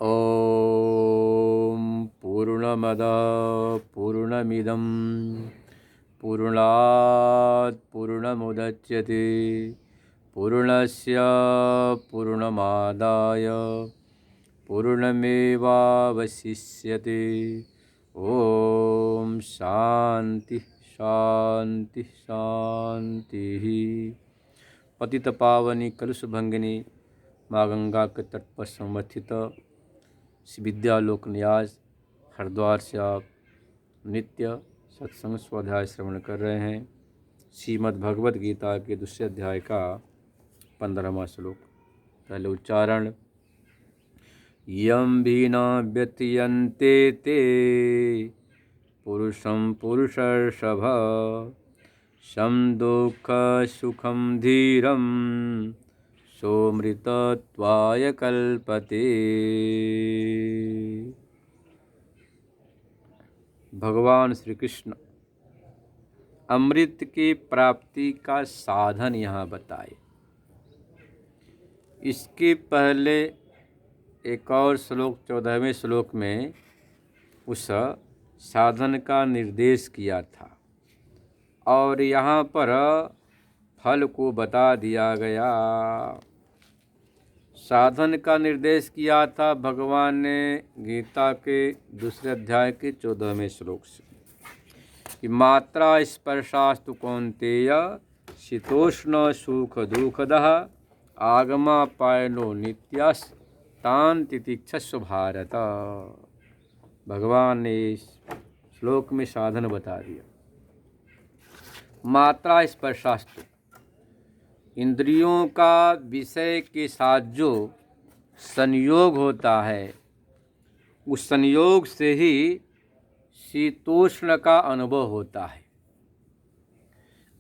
ॐ पूर्णमदः पूर्णमिदं पूर्णात् पूर्णमुदच्यते पूर्णस्य पूर्णमादाय पूर्णमेवावशिष्यते। ॐ शांति शांति शांतिः। पतित पावनी कलुष भंगिनी माँ गंगा के तट पर समर्थित श्री विद्यालोक न्यास हरिद्वार से आप नित्य सत्संग स्वाध्याय श्रवण कर रहे हैं। श्रीमद् भगवद गीता के दूसरे अध्याय का 15वां श्लोक। पहले उच्चारण। यं विना व्यतीयन्ते ते पुरुषं पुरुषर्षभ सं दुःख सुखं धीरं सोमृतत्वाय कल्पते। भगवान श्री कृष्ण अमृत की प्राप्ति का साधन यहाँ बताए। इसके पहले एक और श्लोक 14वें श्लोक में उस साधन का निर्देश किया था और यहाँ पर फल को बता दिया गया। साधन का निर्देश किया था भगवान ने गीता के दूसरे अध्याय के 14वें श्लोक से कि मात्रा स्पर्शास्तु कौन्तेय शीतोष्ण सुख दुःखदः आगमापायनो नित्यस् तान् तितिक्षस्व भारत। भगवान ने इस श्लोक में साधन बता दिया। मात्रा स्पर्शास्तु, इंद्रियों का विषय के साथ जो संयोग होता है उस संयोग से ही शीतोष्ण का अनुभव होता है।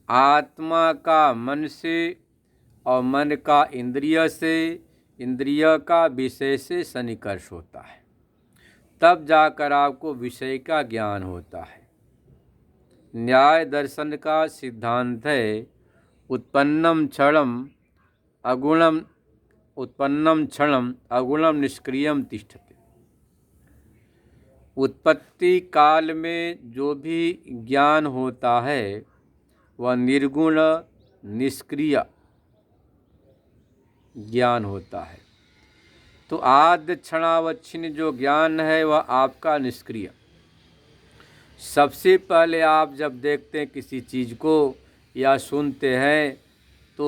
आत्मा का मन से और मन का इंद्रिय से, इंद्रिय का विषय से सन्निकर्ष होता है, तब जाकर आपको विषय का ज्ञान होता है। न्याय दर्शन का सिद्धांत है उत्पन्नम क्षणम अगुणम निष्क्रियम तिष्ठते। उत्पत्ति काल में जो भी ज्ञान होता है वह निर्गुण निष्क्रिय ज्ञान होता है। तो आद्य क्षणावच्छिन्न जो ज्ञान है वह आपका निष्क्रिय। सबसे पहले आप जब देखते हैं किसी चीज़ को या सुनते हैं तो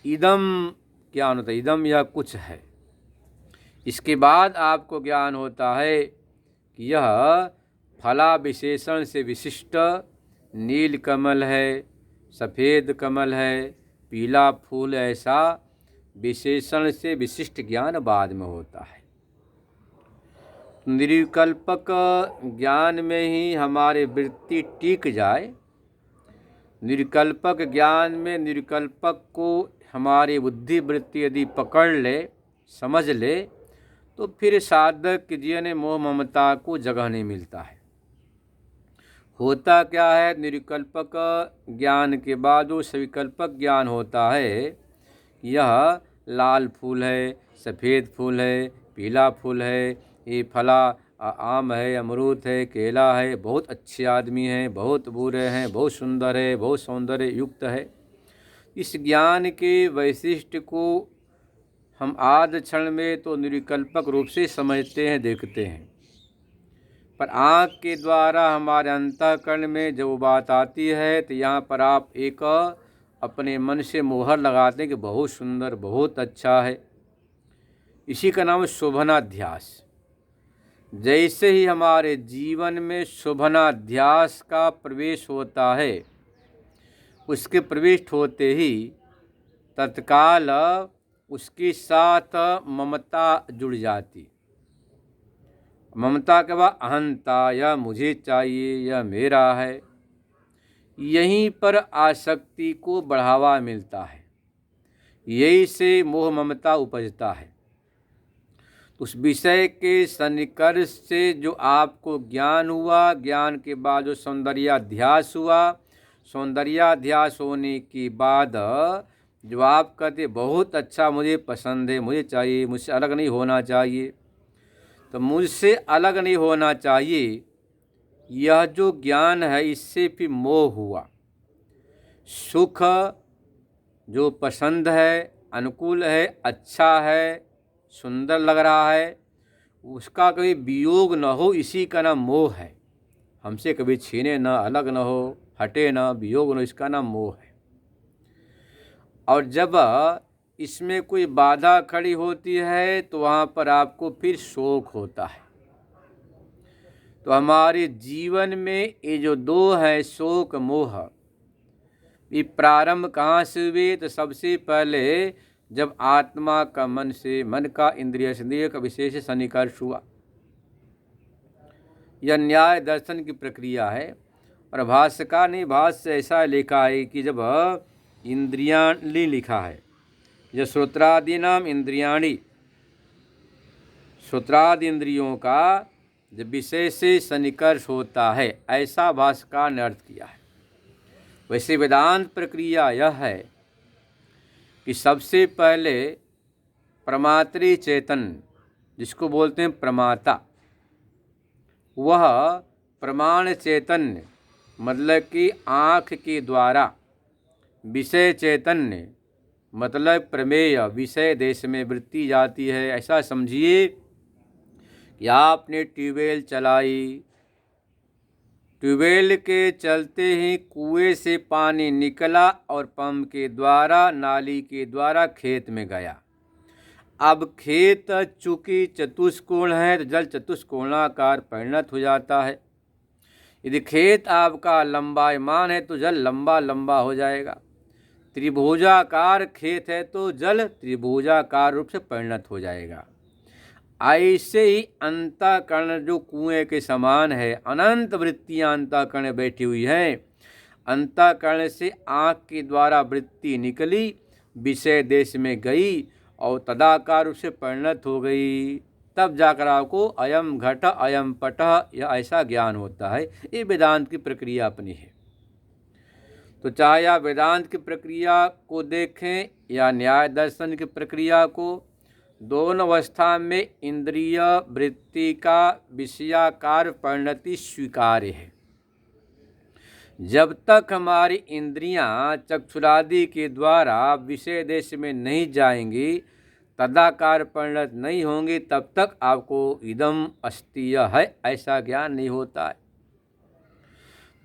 इदम ज्ञान होता है, इदम यह कुछ है। इसके बाद आपको ज्ञान होता है कि यह फला विशेषण से विशिष्ट नील कमल है, सफ़ेद कमल है, पीला फूल, ऐसा विशेषण से विशिष्ट ज्ञान बाद में होता है। निर्विकल्पक ज्ञान में ही हमारी वृत्ति टिक जाए। निर्विकल्पक ज्ञान में निर्विकल्पक को हमारी बुद्धि वृत्ति यदि पकड़ ले, समझ ले, तो फिर साधक के जीवन में मोह ममता को जगह नहीं मिलता है। होता क्या है, निर्विकल्पक ज्ञान के बाद वो सविकल्पक ज्ञान होता है। यह लाल फूल है, सफ़ेद फूल है, पीला फूल है, ये फला आम है, अमरूद है, केला है, बहुत अच्छे आदमी हैं, बहुत बुरे हैं, बहुत सुंदर है, बहुत सौंदर्य युक्त है। इस ज्ञान के वैशिष्ट को हम आद्य क्षण में तो निर्विकल्पक रूप से समझते हैं, देखते हैं, पर आँख के द्वारा हमारे अंतःकरण में जब वो बात आती है तो यहाँ पर आप एक अपने मन से मोहर लगाते हैं कि बहुत सुंदर, बहुत अच्छा है। इसी का नाम है शोभनाध्यास। जैसे ही हमारे जीवन में शोभनाध्यास का प्रवेश होता है, उसके प्रवेश होते ही तत्काल उसके साथ ममता जुड़ जाती। ममता के बाद अहंता, यह मुझे चाहिए, यह मेरा है। यहीं पर आसक्ति को बढ़ावा मिलता है, यही से मोह ममता उपजता है। उस विषय के सन्निकर्ष से जो आपको ज्ञान हुआ, ज्ञान के बाद जो सौंदर्याध्यास हुआ, सौंदर्याध्यास होने के बाद जब आप कहते बहुत अच्छा, मुझे पसंद है, मुझे चाहिए, मुझसे अलग नहीं होना चाहिए, तो मुझसे अलग नहीं होना चाहिए, यह जो ज्ञान है इससे फिर मोह हुआ। सुख जो पसंद है, अनुकूल है, अच्छा है, सुंदर लग रहा है, उसका कभी वियोग न हो, इसी का नाम मोह है। हमसे कभी छीने न, अलग न हो, हटे न, वियोग न, इसका नाम मोह है। और जब इसमें कोई बाधा खड़ी होती है तो वहाँ पर आपको फिर शोक होता है। तो हमारे जीवन में ये जो दो है, शोक मोह, ये प्रारंभ कहाँ से हुए? तो सबसे पहले जब आत्मा का मन का इंद्रिय इंद्रिय का विशेष सन्निकर्ष हुआ। यह न्याय दर्शन की प्रक्रिया है। और भाष्यकार ने भाष्य ऐसा लिखा है कि जब इंद्रियाणि लिखा है, जब श्रोत्रादि नाम इंद्रियाणि, श्रोत्रादि इंद्रियों का जब विषय से सन्निकर्ष होता है, ऐसा भाष्यकार ने अर्थ किया है। वैसे वेदांत प्रक्रिया यह है कि सबसे पहले प्रमात्री चेतन, जिसको बोलते हैं प्रमाता, वह प्रमाण चैतन्य मतलब कि आँख के द्वारा, विषय चैतन्य मतलब प्रमेय, विषय देश में वृत्ति जाती है। ऐसा समझिए कि आपने ट्यूबवेल चलाई, ट्यूबवेल के चलते ही कुएं से पानी निकला और पंप के द्वारा, नाली के द्वारा खेत में गया। अब खेत चूँकि चतुष्कोण है तो जल चतुष्कोणाकार परिणत हो जाता है। यदि खेत आपका लंबायमान है तो जल लंबा लंबा हो जाएगा। त्रिभुजाकार खेत है तो जल त्रिभुजाकार रूप से परिणत हो जाएगा। ऐसे ही अंतःकरण जो कुएं के समान है, अनंत वृत्तियां अंतःकरण बैठी हुई हैं। अंतःकरण से आँख के द्वारा वृत्ति निकली, विषय देश में गई और तदाकार रूप से परिणत हो गई। तब जाकर आपको अयम घट अयम पट या ऐसा ज्ञान होता है। ये वेदांत की प्रक्रिया अपनी है। तो चाहे आप वेदांत की प्रक्रिया को देखें या न्याय दर्शन की प्रक्रिया को, दोनों अवस्था में इंद्रिय वृत्ति का विषयाकार परिणति स्वीकार्य है। जब तक हमारी इंद्रियां चक्षुरादि के द्वारा विषय देश में नहीं जाएंगी, तदाकार परिणत नहीं होंगी, तब तक आपको इदम अस्ति है ऐसा ज्ञान नहीं होता है।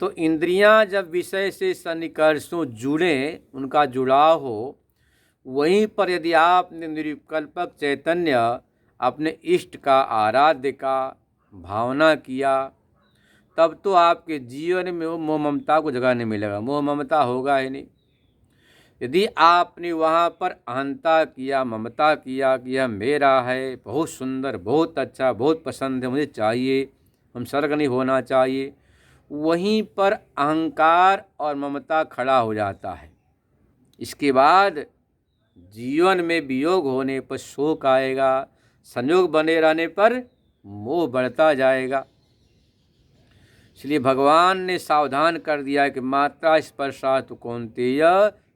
तो इंद्रियां जब विषय से सन्निकर्षों जुड़े, उनका जुड़ाव हो, वहीं पर यदि आपने निर्विकल्पक चैतन्य अपने इष्ट का, आराध्य का भावना किया, तब तो आपके जीवन में वो मोह ममता को जगह नहीं मिलेगा। मोह ममता होगा ही नहीं। यदि आपने वहाँ पर अहंता किया, ममता किया कि यह मेरा है, बहुत सुंदर, बहुत अच्छा, बहुत पसंद है, मुझे चाहिए, हम सर्ग नहीं होना चाहिए, वहीं पर अहंकार और ममता खड़ा हो जाता है। इसके बाद जीवन में वियोग होने पर शोक आएगा, संयोग बने रहने पर मोह बढ़ता जाएगा। इसलिए भगवान ने सावधान कर दिया कि मात्रा स्पर्शात् कौन्तेय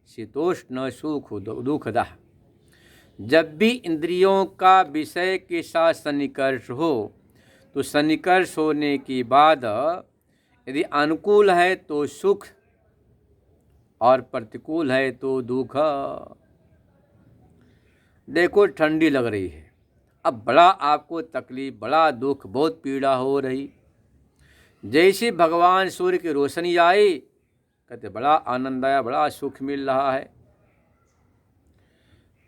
शीतोष्ण सुख दुखदाह। जब भी इंद्रियों का विषय के साथ सन्निकर्ष हो, तो सन्निकर्ष होने के बाद यदि अनुकूल है तो सुख और प्रतिकूल है तो दुख। देखो ठंडी लग रही है, अब बड़ा आपको तकलीफ, बड़ा दुख, बहुत पीड़ा हो रही। जैसे भगवान सूर्य की रोशनी आई, कहते बड़ा आनंद आया, बड़ा सुख मिल रहा है।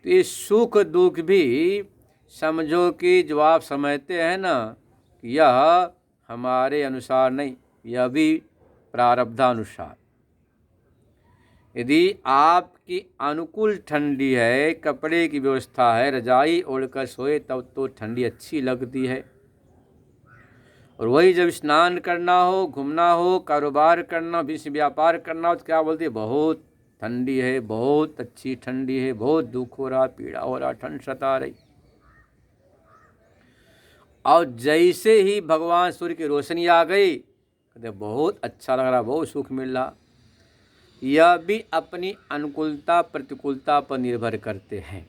तो ये सुख दुख भी समझो कि जो आप समझते हैं ना, यह हमारे अनुसार नहीं, यह भी प्रारब्धानुसार। यदि आपकी अनुकूल ठंडी है, कपड़े की व्यवस्था है, रजाई ओढ़कर सोए, तब तो ठंडी अच्छी लगती है। और वही जब स्नान करना हो, घूमना हो, कारोबार करना, विश्व व्यापार करना हो, तो क्या बोलते हैं, बहुत ठंडी है, बहुत अच्छी ठंडी है, बहुत दुख हो रहा, पीड़ा हो रहा, ठंड सता रही। और जैसे ही भगवान सूर्य की रोशनी आ गई, कहते बहुत अच्छा लग रहा, बहुत सुख मिल रहा। यह भी अपनी अनुकूलता प्रतिकूलता पर निर्भर करते हैं।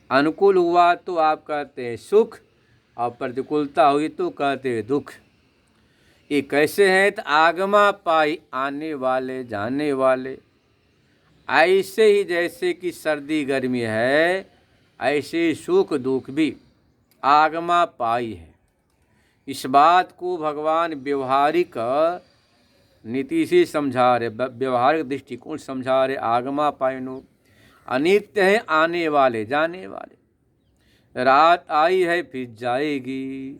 अनुकूल हुआ तो आप कहते हैं सुख, और प्रतिकूलता हुई तो कहते दुख। ये कैसे हैं? तो आगमा पाई आने वाले जाने वाले। ऐसे ही जैसे कि सर्दी गर्मी है, ऐसे सुख दुख भी आगमा पाई है। इस बात को भगवान व्यवहारिक नीति से समझा रहे, व्यवहारिक दृष्टिकोण समझा रहे। आगमा पाइनो अनित्य है, आने वाले जाने वाले। रात आई है फिर जाएगी।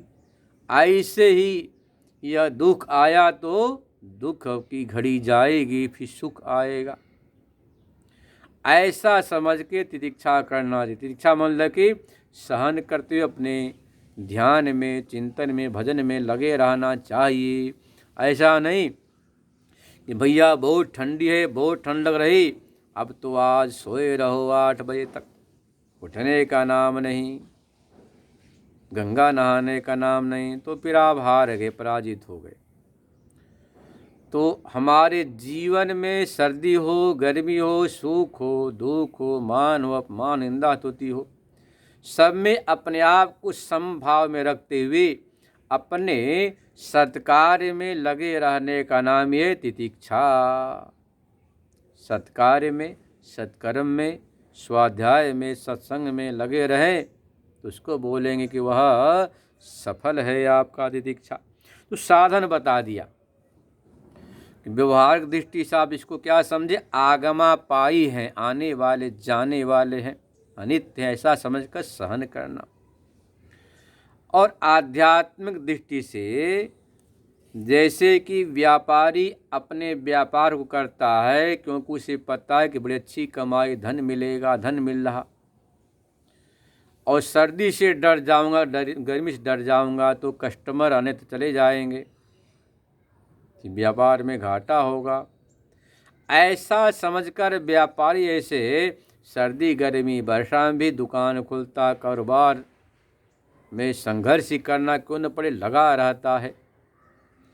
ऐसे ही यह दुख आया तो दुख की घड़ी जाएगी, फिर सुख आएगा। ऐसा समझ के तितिक्षा करना चाहिए। तितिक्षा मतलब कि सहन करते हुए अपने ध्यान में, चिंतन में, भजन में लगे रहना चाहिए। ऐसा नहीं कि भैया बहुत ठंडी है, बहुत ठंड लग रही, अब तो आज सोए रहो 8 बजे तक, उठने का नाम नहीं, गंगा नहाने का नाम नहीं, तो फिर आप हार गए, पराजित हो गए। तो हमारे जीवन में सर्दी हो, गर्मी हो, सुख हो, दुख हो, मान हो, अपमान, निंदा स्तुति हो, सब में अपने आप को समभाव में रखते हुए अपने सत्कार्य में लगे रहने का नाम ये तितिक्षा। सत्कार्य में, सत्कर्म में, स्वाध्याय में, सत्संग में लगे रहें तो उसको बोलेंगे कि वह सफल है आपका तितिक्षा। तो साधन बता दिया। व्यवहारिक दृष्टि से आप इसको क्या समझे? आगमा पाई हैं, आने वाले जाने वाले हैं, अनित्य है, ऐसा समझकर सहन करना। और आध्यात्मिक दृष्टि से जैसे कि व्यापारी अपने व्यापार को करता है क्योंकि उसे पता है कि बड़ी अच्छी कमाई, धन मिलेगा, धन मिल रहा, और सर्दी से डर जाऊंगा, गर्मी से डर जाऊंगा तो कस्टमर आने तो चले जाएंगे, व्यापार में घाटा होगा। ऐसा समझकर व्यापारी ऐसे सर्दी गर्मी वर्षा में भी दुकान खुलता, कारोबार में संघर्ष ही करना क्यों न पड़े लगा रहता है,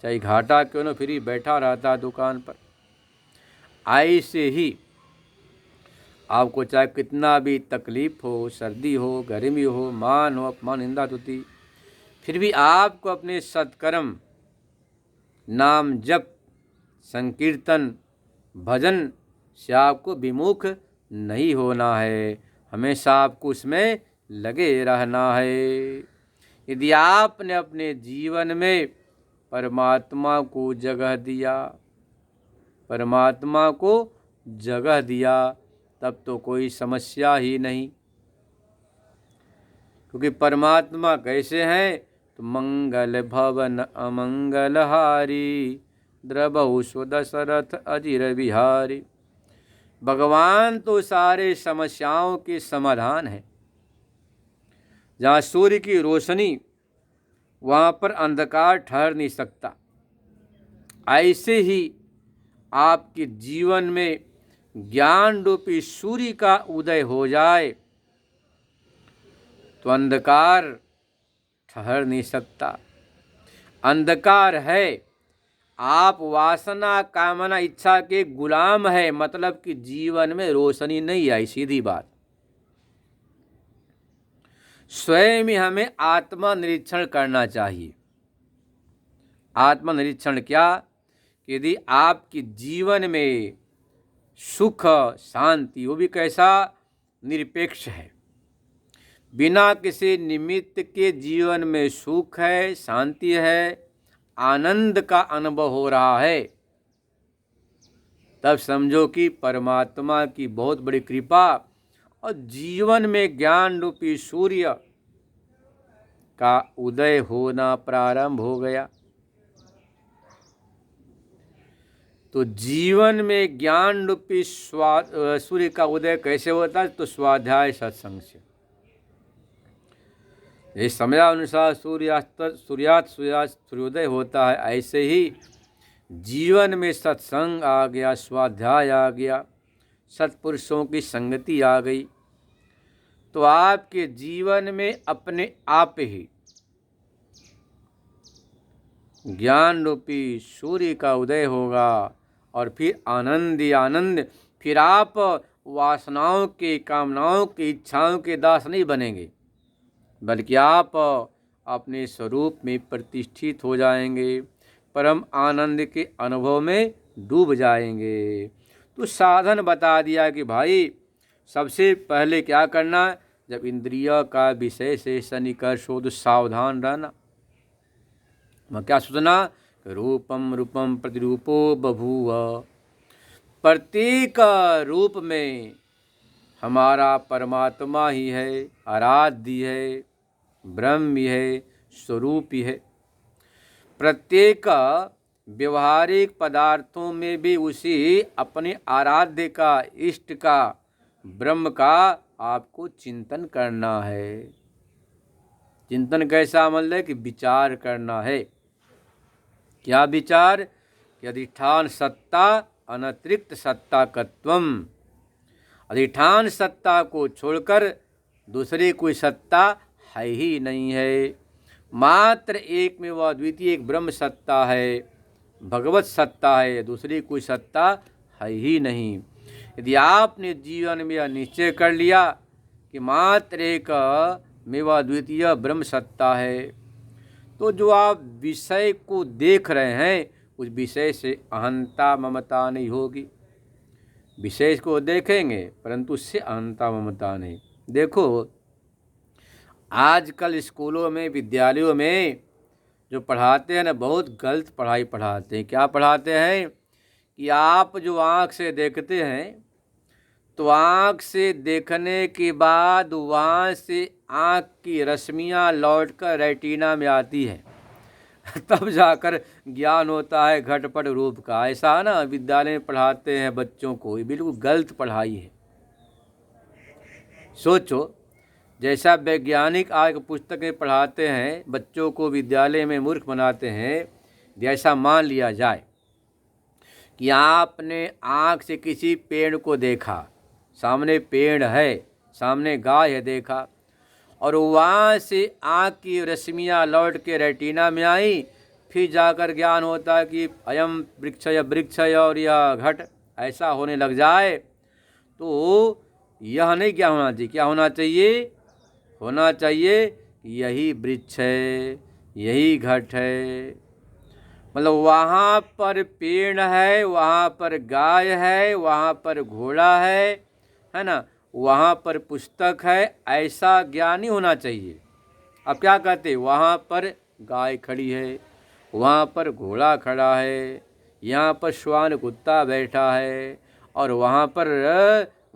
चाहे घाटा क्यों न, फिर ही बैठा रहता है दुकान पर। ऐसे ही आपको चाहे कितना भी तकलीफ हो, सर्दी हो, गर्मी हो, मान हो, अपमान, निंदा स्तुति, फिर भी आपको अपने सत्कर्म, नाम जप, संकीर्तन, भजन से आपको विमुख नहीं होना है, हमेशा आपको उसमें लगे रहना है। यदि आपने अपने जीवन में परमात्मा को जगह दिया, परमात्मा को जगह दिया, तब तो कोई समस्या ही नहीं। क्योंकि परमात्मा कैसे हैं? तो मंगल भवन अमंगलहारी, द्रबहु सुदशरथ अजिर बिहारी। भगवान तो सारे समस्याओं के समाधान है। जहाँ सूर्य की रोशनी, वहाँ पर अंधकार ठहर नहीं सकता। ऐसे ही आपके जीवन में ज्ञान रूपी सूर्य का उदय हो जाए तो अंधकार ठहर नहीं सकता। अंधकार है, आप वासना, कामना, इच्छा के गुलाम है, मतलब कि जीवन में रोशनी नहीं आई, सीधी बात। स्वयं ही हमें आत्मा निरीक्षण करना चाहिए। आत्मा निरीक्षण क्या? यदि आपके जीवन में सुख, शांति, वो भी कैसा? निरपेक्ष है, बिना किसी निमित्त के जीवन में सुख है, शांति है, आनंद का अनुभव हो रहा है, तब समझो कि परमात्मा की बहुत बड़ी कृपा और जीवन में ज्ञान रूपी सूर्य का उदय होना प्रारंभ हो गया। तो जीवन में ज्ञान रूपी सूर्य का उदय कैसे होता है? तो स्वाध्याय सत्संग से। इस समयानुसार सूर्योदय होता है, ऐसे ही जीवन में सत्संग आ गया, स्वाध्याय आ गया, सत्पुरुषों की संगति आ गई, तो आपके जीवन में अपने आप ही ज्ञान रूपी सूर्य का उदय होगा। और फिर आनंद ही आनंद, फिर आप वासनाओं के, कामनाओं की, इच्छाओं के दास नहीं बनेंगे, बल्कि आप अपने स्वरूप में प्रतिष्ठित हो जाएंगे, परम आनंद के अनुभव में डूब जाएंगे। तो साधन बता दिया कि भाई सबसे पहले क्या करना, जब इंद्रिय का विषय से सन्निकर्ष हो तो सावधान रहना। मैं क्या सोचना, रूपम रूपम प्रतिरूपो बभूव, प्रत्येक रूप में हमारा परमात्मा ही है, आराध्य है, ब्रह्म ही है, स्वरूप ही है। प्रत्येक व्यवहारिक पदार्थों में भी उसी अपने आराध्य का, इष्ट का, ब्रह्म का आपको चिंतन करना है। चिंतन कैसा मतलब है कि विचार करना है। क्या विचार, कि अधिष्ठान सत्ता अनतिरिक्त सत्ता कत्वम, अधिष्ठान सत्ता को छोड़कर दूसरी कोई सत्ता है ही नहीं है। मात्र एक में वह द्वितीय एक ब्रह्म सत्ता है, भगवत सत्ता है, दूसरी कोई सत्ता है ही नहीं। यदि आपने जीवन में यह निश्चय कर लिया कि मात्र एक में वह द्वितीय ब्रह्म सत्ता है, तो जो आप विषय को देख रहे हैं उस विषय से अहंता ममता नहीं होगी। विषय को देखेंगे परंतु उससे अहंता ममता नहीं। देखो आजकल स्कूलों में, विद्यालयों में जो पढ़ाते हैं ना, बहुत गलत पढ़ाई पढ़ाते हैं। क्या पढ़ाते हैं कि आप जो आँख से देखते हैं तो आँख से देखने के बाद वहाँ से आँख की रश्मियाँ लौटकर रेटिना में आती है तब जाकर ज्ञान होता है घटपट रूप का। ऐसा है ना, विद्यालय में पढ़ाते हैं बच्चों को, ये बिल्कुल गलत पढ़ाई है। सोचो, जैसा वैज्ञानिक आज पुस्तक में पढ़ाते हैं बच्चों को, विद्यालय में मूर्ख बनाते हैं, जैसा मान लिया जाए कि आपने आँख से किसी पेड़ को देखा, सामने पेड़ है, सामने गाय है देखा, और वहाँ से आँख की रश्मियाँ लौट के रेटिना में आई, फिर जाकर ज्ञान होता है कि अयम वृक्ष या वृक्ष और यह घट, ऐसा होने लग जाए तो यह नहीं क्या होना चाहिए। क्या होना चाहिए, होना चाहिए यही वृक्ष है, यही घट है। मतलब वहाँ पर पेड़ है, वहाँ पर गाय है, वहाँ पर घोड़ा है ना, वहाँ पर पुस्तक है, ऐसा ज्ञान ही होना चाहिए। अब क्या कहते, वहाँ पर गाय खड़ी है, वहाँ पर घोड़ा खड़ा है, यहाँ पर श्वान कुत्ता बैठा है, और वहाँ पर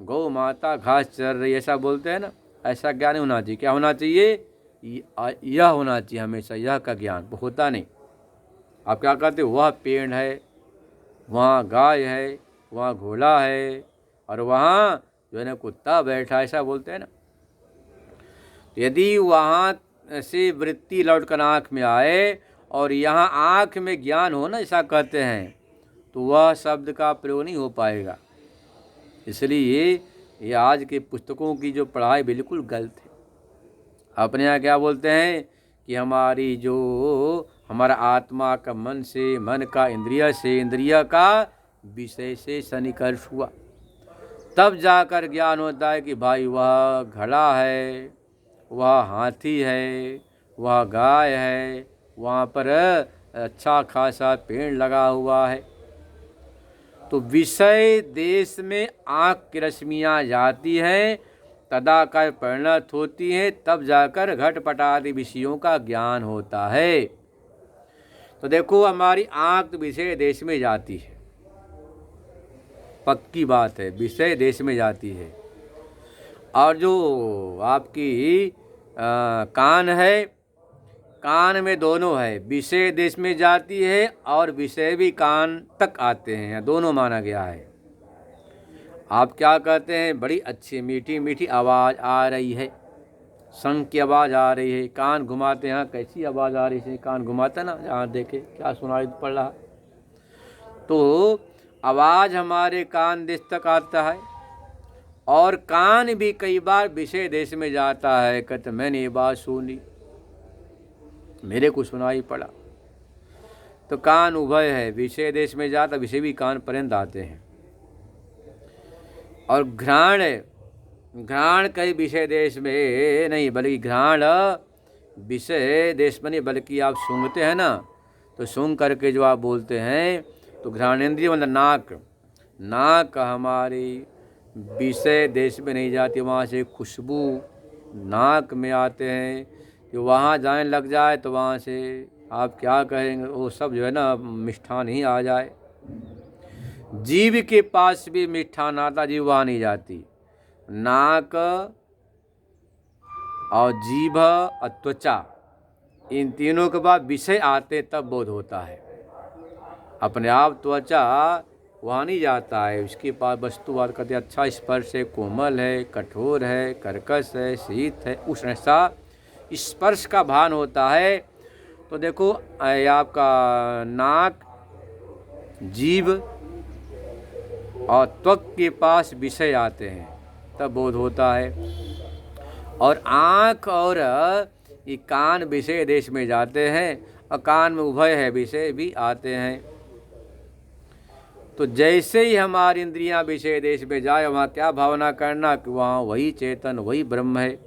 गौ माता घास चर रही है, ऐसा बोलते हैं ना, ऐसा ज्ञान होना चाहिए। क्या होना चाहिए, यह होना चाहिए हमेशा, यह का ज्ञान होता नहीं। आप क्या कहते, वह पेड़ है, वहाँ गाय है, वहाँ घोड़ा है, और वहाँ जो है ना कुत्ता बैठा, ऐसा बोलते हैं ना। यदि वहाँ से वृत्ति लौटकर आँख में आए और यहाँ आँख में ज्ञान हो ना, ऐसा कहते हैं, तो वह शब्द का प्रयोग नहीं हो पाएगा। इसलिए ये आज के पुस्तकों की जो पढ़ाई बिल्कुल गलत है। अपने यहाँ क्या बोलते हैं कि हमारी जो हमारा आत्मा का मन से, मन का इंद्रिय से, इंद्रिय का विषय से सन्निकर्ष हुआ, तब जाकर ज्ञान होता है कि भाई वह घड़ा है, वह हाथी है, वह गाय है, वहाँ पर अच्छा खासा पेड़ लगा हुआ है। तो विषय देश में आँख की रश्मियाँ जाती हैं, तदाकार परिणत होती हैं, तब जाकर घटपट आदि विषयों का ज्ञान होता है। तो देखो हमारी आँख तो विषय देश में जाती है, पक्की बात है, विषय देश में जाती है। और जो आपकी कान है, कान में दोनों है, विषय देश में जाती है और विषय भी कान तक आते हैं, दोनों माना गया है। आप क्या कहते हैं, बड़ी अच्छी मीठी मीठी आवाज़ आ रही है, शंख की आवाज़ आ रही है, कान घुमाते हैं, कैसी आवाज़ आ रही है, कान घुमाते ना, जहाँ देखे क्या सुनाई पड़ रहा। तो आवाज़ हमारे कान देश तक आता है, और कान भी कई बार विषय देश में जाता है। कहते मैंने ये बात सुनी, मेरे को सुनाई पड़ा। तो कान उभय है, विषय देश में जाता, विषय भी कान पर्यंत आते हैं। और घ्राण, घ्राण कई विषय देश में नहीं, बल्कि घ्राण विषय देश में नहीं, बल्कि आप सूंघते हैं ना, तो सूंघ करके जो आप बोलते हैं, तो घ्राणेंद्रिय मतलब नाक, नाक हमारी विषय देश में नहीं जाती, वहाँ से खुशबू नाक में आते हैं, कि वहाँ जाने लग जाए तो वहाँ से आप क्या कहेंगे, वो सब जो है ना मिष्ठान ही आ जाए। जीभ के पास भी मिष्ठान आता, जीभ वहाँ नहीं जाती। नाक और जीभ और त्वचा, इन तीनों के बाद विषय आते तब बोध होता है। अपने आप त्वचा वहाँ नहीं जाता है, उसके पास वस्तुवाद करते अच्छा स्पर्श है, कोमल है, कठोर है, कर्कश है, शीत है, उष्ण, ऐसा स्पर्श का भान होता है। तो देखो आपका नाक, जीभ और त्वक के पास विषय आते हैं तब बोध होता है। और आँख और ये कान विषय देश में जाते हैं, और कान में उभय है, विषय भी आते हैं। तो जैसे ही हमारी इंद्रियां विषय देश में जाए, वहाँ क्या भावना करना कि वहाँ वही चेतन, वही ब्रह्म है।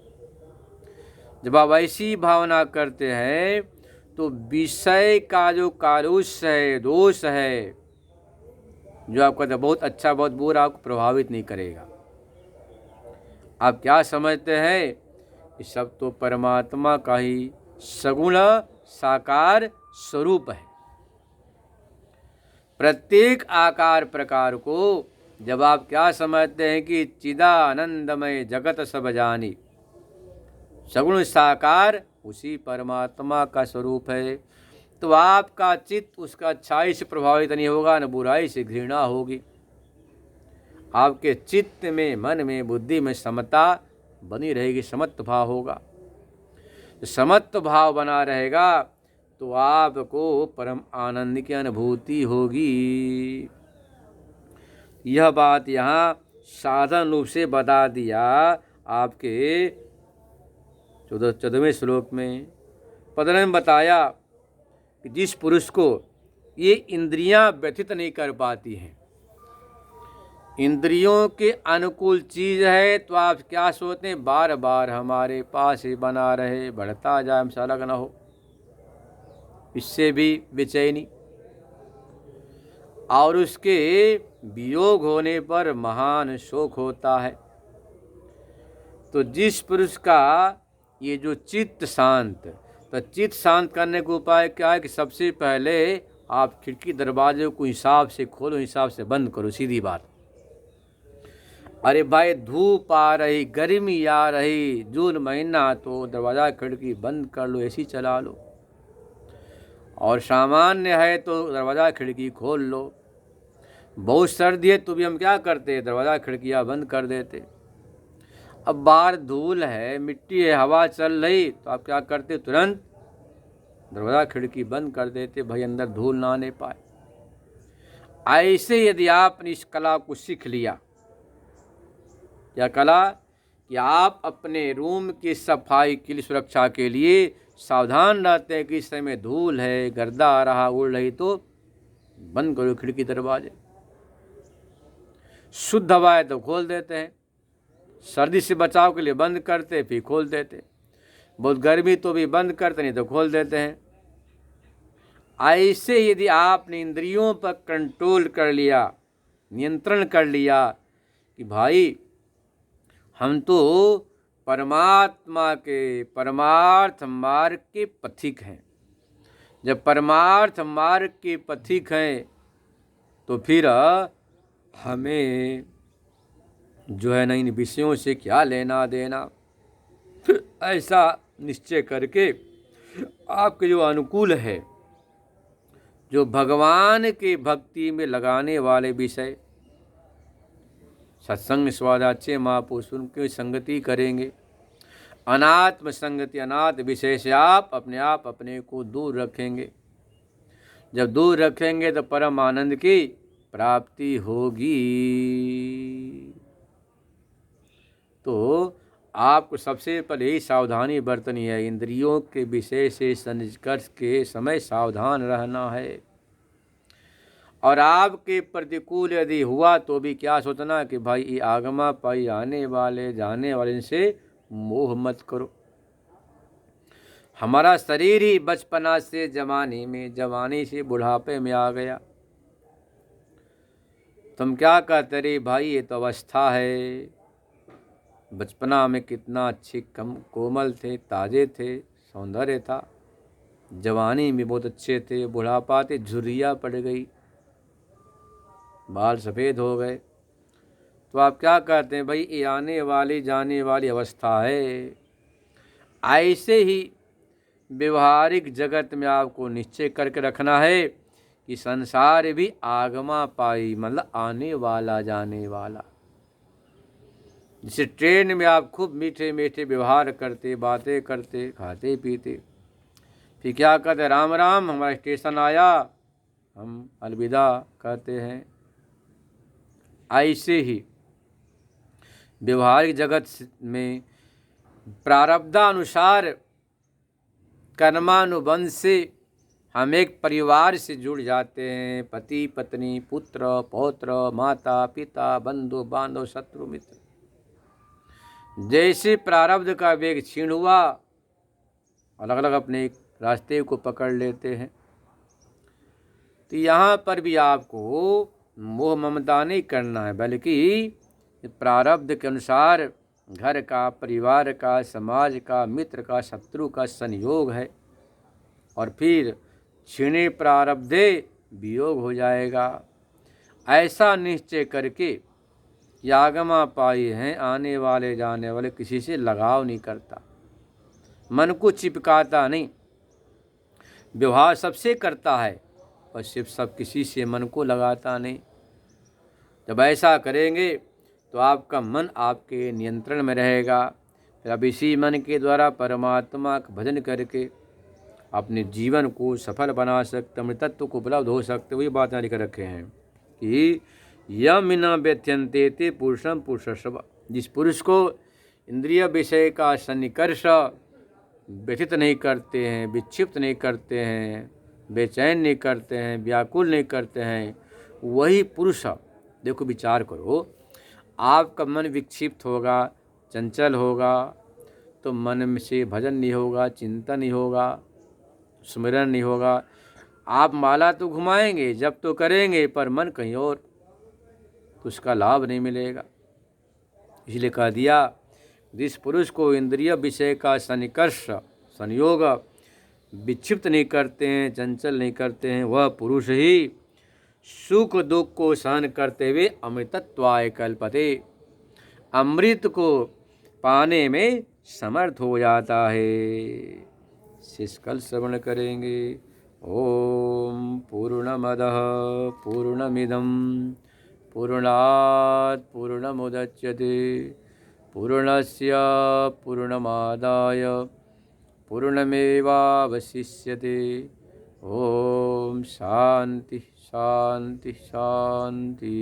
जब आप ऐसी भावना करते हैं तो विषय का जो कालुष्य है, दोष है, जो आप कहते हैं बहुत अच्छा बहुत बुरा, आपको प्रभावित नहीं करेगा। आप क्या समझते हैं, ये सब तो परमात्मा का ही सगुण साकार स्वरूप है। प्रत्येक आकार प्रकार को जब आप क्या समझते हैं कि चिदानंदमय जगत सब जानी, सगुण साकार उसी परमात्मा का स्वरूप है, तो आपका चित्त उसका अच्छाई से प्रभावित नहीं होगा, न बुराई से घृणा होगी। आपके चित्त में, मन में, बुद्धि में समता बनी रहेगी, समत्व भाव होगा। समत्व भाव बना रहेगा तो आपको परम आनंद की अनुभूति होगी। यह बात यहाँ साधन रूप से बता दिया आपके 14वें श्लोक में। 15वें में बताया कि जिस पुरुष को ये इंद्रियां व्यथित नहीं कर पाती हैं, इंद्रियों के अनुकूल चीज़ है, तो आप क्या सोचते हैं, बार बार हमारे पास ही बना रहे, बढ़ता जाए, हमसे अलग ना हो, इससे भी बेचैनी। और उसके वियोग होने पर महान शोक होता है। तो जिस पुरुष का ये जो चित्त शांत, तो चित्त शांत करने का उपाय क्या है कि सबसे पहले आप खिड़की दरवाजे को हिसाब से खोलो, हिसाब से बंद करो, सीधी बात। अरे भाई धूप आ रही, गर्मी आ रही, जून महीना, तो दरवाज़ा खिड़की बंद कर लो, एसी चला लो। और सामान्य है तो दरवाज़ा खिड़की खोल लो। बहुत सर्दी है तो भी हम क्या करते, दरवाज़ा खिड़कियाँ बंद कर देते। अब बाहर धूल है, मिट्टी है, हवा चल रही, तो आप क्या करते, तुरंत दरवाज़ा खिड़की बंद कर देते, भाई अंदर धूल ना आने पाए। ऐसे यदि आपने इस कला को सीख लिया, क्या कला, कि आप अपने रूम की सफाई के लिए, सुरक्षा के लिए सावधान रहते हैं कि इस समय धूल है, गर्दा आ रहा, उड़ रही, तो बंद करो खिड़की दरवाजे। शुद्ध हवा है तो खोल देते हैं, सर्दी से बचाव के लिए बंद करते फिर खोल देते, बहुत गर्मी तो भी बंद करते, नहीं तो खोल देते हैं। ऐसे यदि आपने इंद्रियों पर कंट्रोल कर लिया, नियंत्रण कर लिया कि भाई हम तो परमात्मा के परमार्थ मार्ग के पथिक हैं, जब परमार्थ मार्ग के पथिक हैं तो फिर हमें जो है ना इन विषयों से क्या लेना देना। ऐसा निश्चय करके आपके जो अनुकूल है, जो भगवान के भक्ति में लगाने वाले विषय, सत्संग स्वादाच्य महापुरुषों की संगति करेंगे, अनात्म संगति, अनाथ विषय से आप अपने को दूर रखेंगे। जब दूर रखेंगे तो परम आनंद की प्राप्ति होगी। तो आपको सबसे पहले ही सावधानी बरतनी है, इंद्रियों के विषय से संस्पर्श के समय सावधान रहना है। और आपके प्रतिकूल यदि हुआ तो भी क्या सोचना कि भाई ये आगमा पाई आने वाले जाने वाले से मोह मत करो। हमारा शरीर ही बचपना से जवानी में, जवानी से बुढ़ापे में आ गया। तुम क्या कहते रे भाई, ये तो अवस्था है। बचपना में कितना अच्छे कम कोमल थे, ताजे थे, सौंदर्य था, जवानी में बहुत अच्छे थे, बुढ़ापा थे, झुर्रियाँ पड़ गई, बाल सफ़ेद हो गए। तो आप क्या कहते हैं भाई, ये आने वाली जाने वाली अवस्था है। ऐसे ही व्यवहारिक जगत में आपको निश्चय करके रखना है कि संसार भी आगमा पाई, मतलब आने वाला जाने वाला। जैसे ट्रेन में आप खूब मीठे मीठे व्यवहार करते, बातें करते, खाते पीते, फिर क्या कहते, राम राम हमारा स्टेशन आया, हम अलविदा कहते हैं। ऐसे ही व्यवहारिक जगत में प्रारब्धानुसार कर्मानुबंध से हम एक परिवार से जुड़ जाते हैं। पति पत्नी, पुत्र पौत्र, माता पिता, बंधु बांधव, शत्रु मित्र। जैसे प्रारब्ध का वेग क्षीण हुआ, अलग अलग अपने एक रास्ते को पकड़ लेते हैं। तो यहाँ पर भी आपको मोह ममता नहीं करना है, बल्कि प्रारब्ध के अनुसार घर का, परिवार का, समाज का, मित्र का, शत्रु का संयोग है, और फिर क्षीणे प्रारब्धे वियोग हो जाएगा। ऐसा निश्चय करके यागमा पाई हैं, आने वाले जाने वाले किसी से लगाव नहीं करता, मन को चिपकाता नहीं, व्यवहार सबसे करता है और सिर्फ सब किसी से मन को लगाता नहीं। जब ऐसा करेंगे तो आपका मन आपके नियंत्रण में रहेगा। फिर अब इसी मन के द्वारा परमात्मा का भजन करके अपने जीवन को सफल बना सकते, अमृतत्व को उपलब्ध हो सकते। वही बात यहाँ लिख रखे हैं कि यमिना व्यथ्यन्ते ते पुरुषम पुरुषस्व। जिस पुरुष को इंद्रिय विषय का सन्निकर्ष व्यथित नहीं करते हैं, विक्षिप्त नहीं करते हैं, बेचैन नहीं करते हैं, व्याकुल नहीं करते हैं, वही पुरुष। देखो विचार करो, आपका मन विक्षिप्त होगा, चंचल होगा, तो मन में से भजन नहीं होगा, चिंतन नहीं होगा, स्मरण नहीं होगा। आप माला तो घुमाएंगे, जब तो करेंगे, पर मन कहीं और, तो उसका लाभ नहीं मिलेगा। इसलिए कह दिया, जिस पुरुष को इंद्रिय विषय का सन्निकर्ष संयोग विक्षिप्त नहीं करते हैं, चंचल नहीं करते हैं, वह पुरुष ही सुख दुख को सहन करते हुए अमृतत्वाय कल्पते, अमृत को पाने में समर्थ हो जाता है। कल श्रवण करेंगे। ओम पूर्णमदः पूर्णमिदं पूर्णात् पूर्णमुदच्यते पूर्णस्य पूर्णमादाय पूर्णमेवावशिष्यते। ओम शांति शांति शांति।